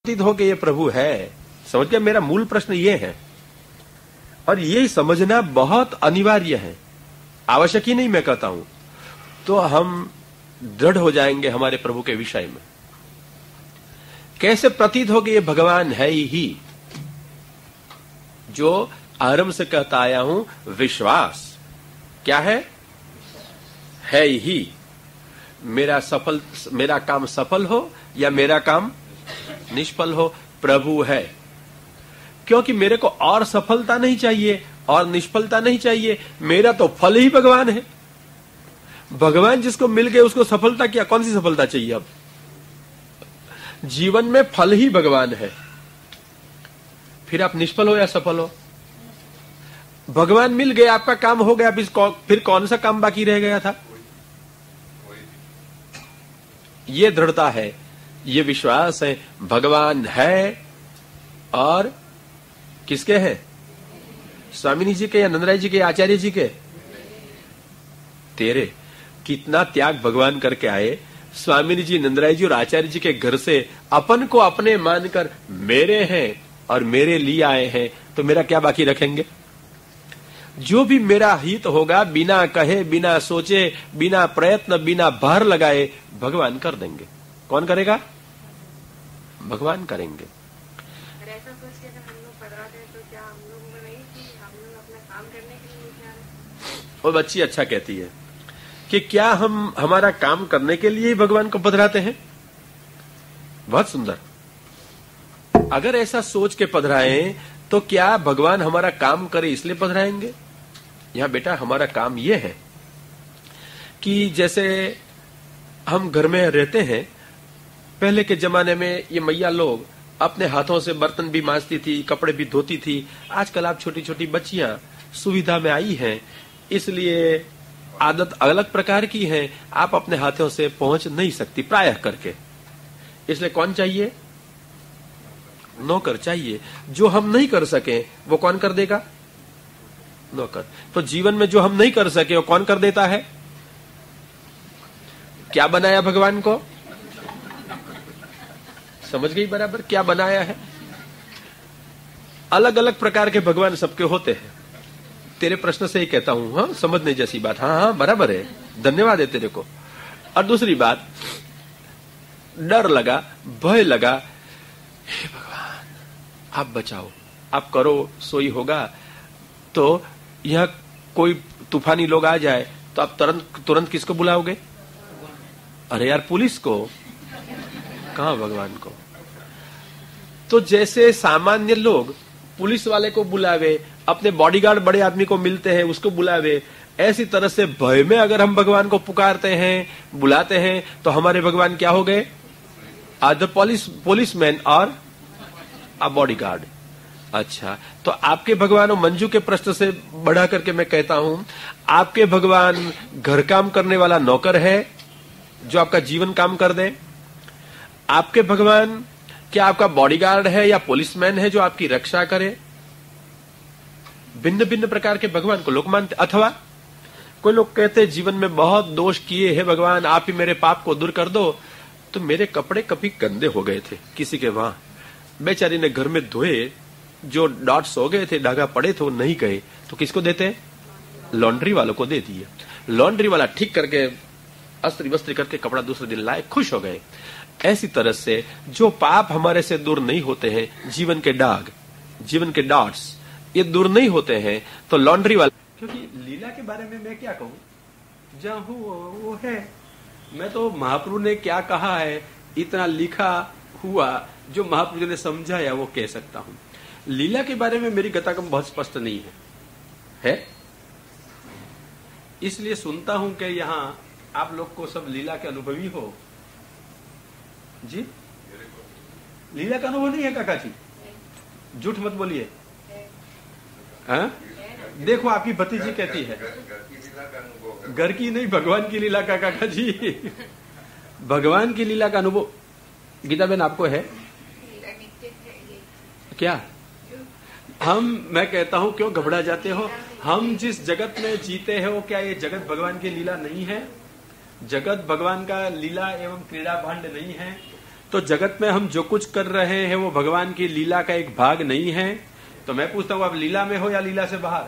प्रतीत हो कि ये प्रभु है। समझ गया? मेरा मूल प्रश्न ये है और ये समझना बहुत अनिवार्य है, आवश्यक ही नहीं मैं कहता हूं, तो हम दृढ़ हो जाएंगे हमारे प्रभु के विषय में। कैसे प्रतीत हो कि ये भगवान है ही, जो आरंभ से कहता आया हूं, विश्वास क्या है ही। मेरा काम सफल हो या मेरा काम निष्फल हो, प्रभु है। क्योंकि मेरे को और सफलता नहीं चाहिए और निष्फलता नहीं चाहिए, मेरा तो फल ही भगवान है। भगवान जिसको मिल गए उसको सफलता क्या, कौन सी सफलता चाहिए? अब जीवन में फल ही भगवान है, फिर आप निष्फल हो या सफल हो, भगवान मिल गए, आपका काम हो गया, फिर कौन सा काम बाकी रह गया था? ये दृढ़ता है, ये विश्वास है, भगवान है। और किसके है? स्वामिनी जी के या नंदराय जी के या आचार्य जी के? तेरे। कितना त्याग भगवान करके आए। स्वामिनी जी, नंदराय जी और आचार्य जी के घर से अपन को अपने मानकर मेरे हैं और मेरे लिए आए हैं, तो मेरा क्या बाकी रखेंगे? जो भी मेरा हित होगा, बिना कहे, बिना सोचे, बिना प्रयत्न, बिना भार लगाए भगवान कर देंगे। कौन करेगा? भगवान करेंगे। ऐसा सोच के अगर हम लोग पढ़ा दें तो क्या हम लोग में नहीं कि हम लोग अपना काम करने के लिए नहीं आ रहे? वो बच्ची अच्छा कहती है कि क्या हम हमारा काम करने के लिए ही भगवान को पधराते हैं? बहुत सुंदर। अगर ऐसा सोच के पधराएं तो क्या भगवान हमारा काम करे इसलिए पधराएंगे? यहां बेटा हमारा काम यह है कि जैसे हम घर में रहते हैं, पहले के जमाने में ये मैया लोग अपने हाथों से बर्तन भी मांजती थी, कपड़े भी धोती थी। आजकल आप छोटी छोटी बच्चियां सुविधा में आई हैं, इसलिए आदत अलग प्रकार की है, आप अपने हाथों से पहुंच नहीं सकती प्रायः करके। इसलिए कौन चाहिए? नौकर चाहिए। जो हम नहीं कर सके वो कौन कर देगा? नौकर। तो जीवन में जो हम नहीं कर सके वो कौन कर देता है? क्या बनाया भगवान को? समझ गई बराबर? क्या बनाया है? अलग अलग प्रकार के भगवान सबके होते हैं। तेरे प्रश्न से ही कहता हूं, हाँ, समझने जैसी बात। हाँ बराबर है, धन्यवाद है तेरे को। और दूसरी बात, डर लगा, भय लगा, हे भगवान आप बचाओ, आप करो, सोई होगा। तो यहां कोई तूफानी लोग आ जाए तो आप तुरंत किसको बुलाओगे? अरे यार, पुलिस को, कहां भगवान को? तो जैसे सामान्य लोग पुलिस वाले को बुलावे, अपने बॉडीगार्ड बड़े आदमी को मिलते हैं उसको बुलावे, ऐसी तरह से भय में अगर हम भगवान को पुकारते हैं, बुलाते हैं, तो हमारे भगवान क्या हो गए? आर पुलिसमैन और आ बॉडीगार्ड। अच्छा, तो आपके भगवान, और मंजू के प्रश्न से बढ़ा करके मैं कहता हूं, आपके भगवान घर काम करने वाला नौकर है जो आपका जीवन काम कर दे? आपके भगवान क्या आपका बॉडीगार्ड है या पुलिसमैन है जो आपकी रक्षा करे? भिन्न भिन्न प्रकार के भगवान को लोग मानते। अथवा कोई लोग कहते जीवन में बहुत दोष किए हैं भगवान, आप ही मेरे पाप को दूर कर दो। तो मेरे कपड़े कभी गंदे हो गए थे किसी के वहां, बेचारी ने घर में धोए, जो डॉट्स हो गए थे, धागा पड़े थे, वो नहीं गए, तो किसको देते? लॉन्ड्री वालों को दे दिए। लॉन्ड्री वाला ठीक करके अस्त्री वस्त्री करके कपड़ा दूसरे दिन लाए, खुश हो गए। ऐसी तरह से जो पाप हमारे से दूर नहीं होते हैं, जीवन के दाग, जीवन के डॉट्स, ये दूर नहीं होते हैं, तो लॉन्ड्री वाला। क्योंकि लीला के बारे में मैं क्या कहूं, जहां हूं वो है। मैं तो महाप्रभु ने क्या कहा है, इतना लिखा हुआ जो महाप्रभु ने समझाया वो कह सकता हूं। लीला के बारे में मेरी गतागम बहुत स्पष्ट नहीं है, इसलिए सुनता हूं कि यहां आप लोग को सब लीला के अनुभवी हो। जी, लीला का अनुभव नहीं है काका जी? झूठ मत बोलिए। हाँ, देखो आपकी भतीजी कहती है घर की नहीं, भगवान की लीला का काका जी। भगवान की लीला का अनुभव गीता बहन आपको है क्या? मैं कहता हूं क्यों घबरा जाते हो? हम जिस जगत में जीते हो, क्या ये जगत भगवान की लीला नहीं है? जगत भगवान का लीला एवं क्रीड़ा भांड नहीं है? तो जगत में हम जो कुछ कर रहे हैं वो भगवान की लीला का एक भाग नहीं है। तो मैं पूछता हूँ, आप लीला में हो या लीला से बाहर?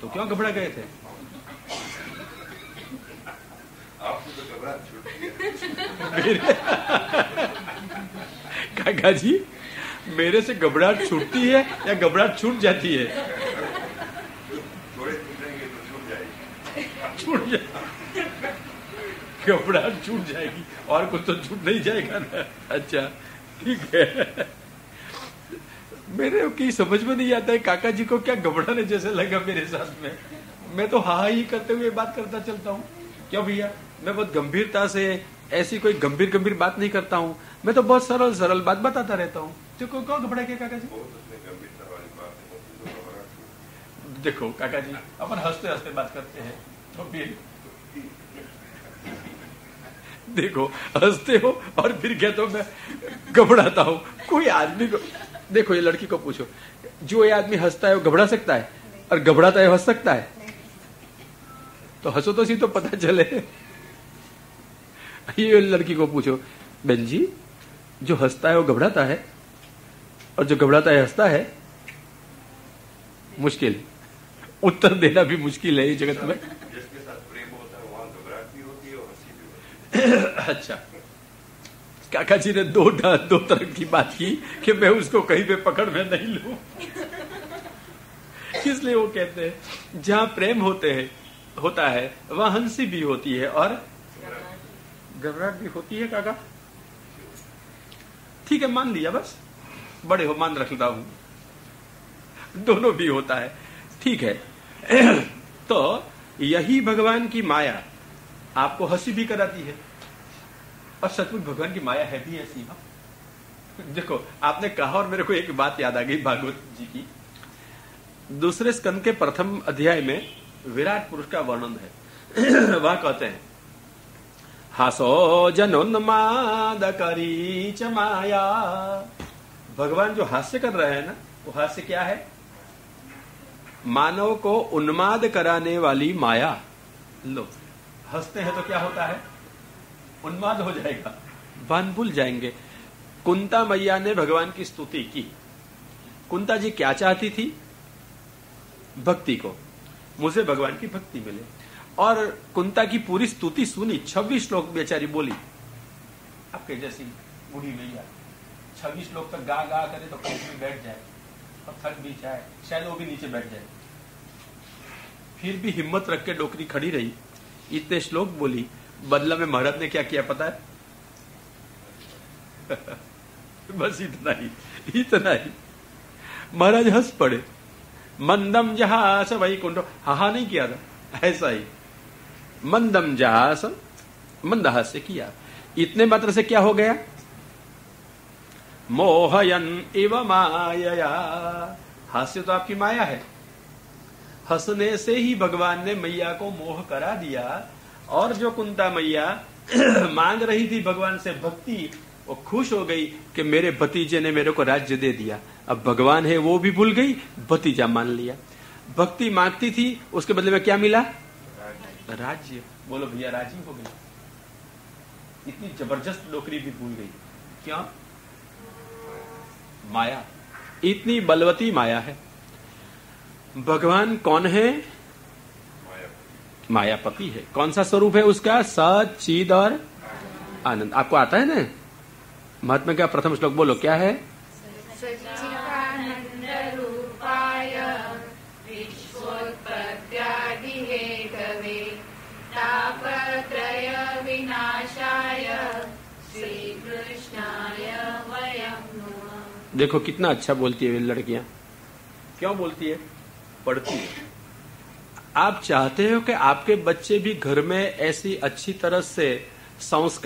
तो क्यों घबरा गए थे? आपको तो घबराहट छूट काका जी, मेरे से घबराहट छूटती है या घबराहट छूट जाती है? थोड़े छूटेंगे तो छूट जाएगी। छूट जाएगी, घबराहट छूट जाएगी, और कुछ तो छूट नहीं जाएगा ना। अच्छा ठीक है। मेरे की समझ में नहीं आता है काका जी को क्या घबराने जैसे लगा मेरे साथ में। मैं तो हा ही करते हुए बात करता चलता हूँ। क्यों भैया? मैं बहुत गंभीरता से ऐसी कोई गंभीर बात नहीं करता हूँ। मैं तो बहुत सरल बात बताता रहता हूँ। तो क्यों घबरा के काका जी? देखो काका जी, अपन हंसते हंसते बात करते हैं तो फिर देखो हंसते हो और फिर क्या तो मैं घबराता हूँ। कोई आदमी को देखो, ये लड़की को पूछो, जो ये आदमी हंसता है वो घबरा सकता है और घबराता है हंस सकता है? तो हंसो तो सी तो पता चले। ये लड़की को पूछो, बहन जी जो हंसता है वो घबराता है और जो घबराता है हंसता है? मुश्किल, उत्तर देना भी मुश्किल है ये जगत में। जिसके साथ प्रेम होता है वहां घबराहट भी होती है और हंसी भी होती है। अच्छा, काका जी ने दो तरह की बात की कि मैं उसको कहीं पे पकड़ में नहीं लूं। इसलिए वो कहते हैं जहां प्रेम होता है वहां हंसी भी होती है और घबराहट भी होती है। काका ठीक है, मान लिया, बस बड़े हो, मान रखता हूं, दोनों भी होता है, ठीक है। तो यही भगवान की माया आपको हंसी भी कराती है और सचमुच भगवान की माया है भी ऐसी। देखो आपने कहा और मेरे को एक बात याद आ गई भागवत जी की। दूसरे स्कंद के प्रथम अध्याय में विराट पुरुष का वर्णन है। वहां कहते हैं, हासो जनोन्माद करी च माया। भगवान जो हास्य कर रहे हैं ना, वो हास्य क्या है? मानव को उन्माद कराने वाली माया। लो, हंसते हैं तो क्या होता है? उन्माद हो जाएगा, भान भूल जाएंगे। कुंता मैया ने भगवान की स्तुति की। कुंता जी क्या चाहती थी? भक्ति को, मुझे भगवान की भक्ति मिले। और कुंता की पूरी स्तुति सुनी, 26 श्लोक बेचारी बोली। आपके जैसी बूढ़ी मैया 26 श्लोक तक गा करे तो कहीं भी बैठ जाए और थक भी जाए, शायद वो भी नीचे बैठ जाए, फिर भी हिम्मत रख के डोकरी खड़ी रही, इतने श्लोक बोली। बदला में महाराज ने क्या किया पता है? बस इतना ही। महाराज हंस पड़े। मंदम जहास वैकुंठो, हा नहीं किया था, ऐसा ही मंदम जहास मंदहास्य किया। इतने मात्र से क्या हो गया? मोहयन इव माया। हास्य तो आपकी माया है। हंसने से ही भगवान ने मैया को मोह करा दिया। और जो कुंता मैया मांग रही थी भगवान से भक्ति, वो खुश हो गई कि मेरे भतीजे ने मेरे को राज्य दे दिया। अब भगवान है वो भी भूल गई, भतीजा मान लिया। भक्ति मांगती थी, उसके बदले में क्या मिला? राज्य। बोलो भैया, राजी हो गई। इतनी जबरदस्त नौकरी भी भूल गई। क्या? माया, इतनी बलवती माया है। भगवान कौन है? मायापति है। कौन सा स्वरूप है उसका? सच्चिद और आनंद। आपको आता है ना? महात्मा का प्रथम श्लोक बोलो, क्या है? सच्चिदानंद रूपाय विश्वोत्पत्त्यादि हेतवे तापत्रय विनाशाय श्री कृष्णाय वयं नमः। देखो कितना अच्छा बोलती है लड़कियां। क्यों बोलती है? पढ़ती है। आप चाहते हो कि आपके बच्चे भी घर में ऐसी अच्छी तरह से संस्कार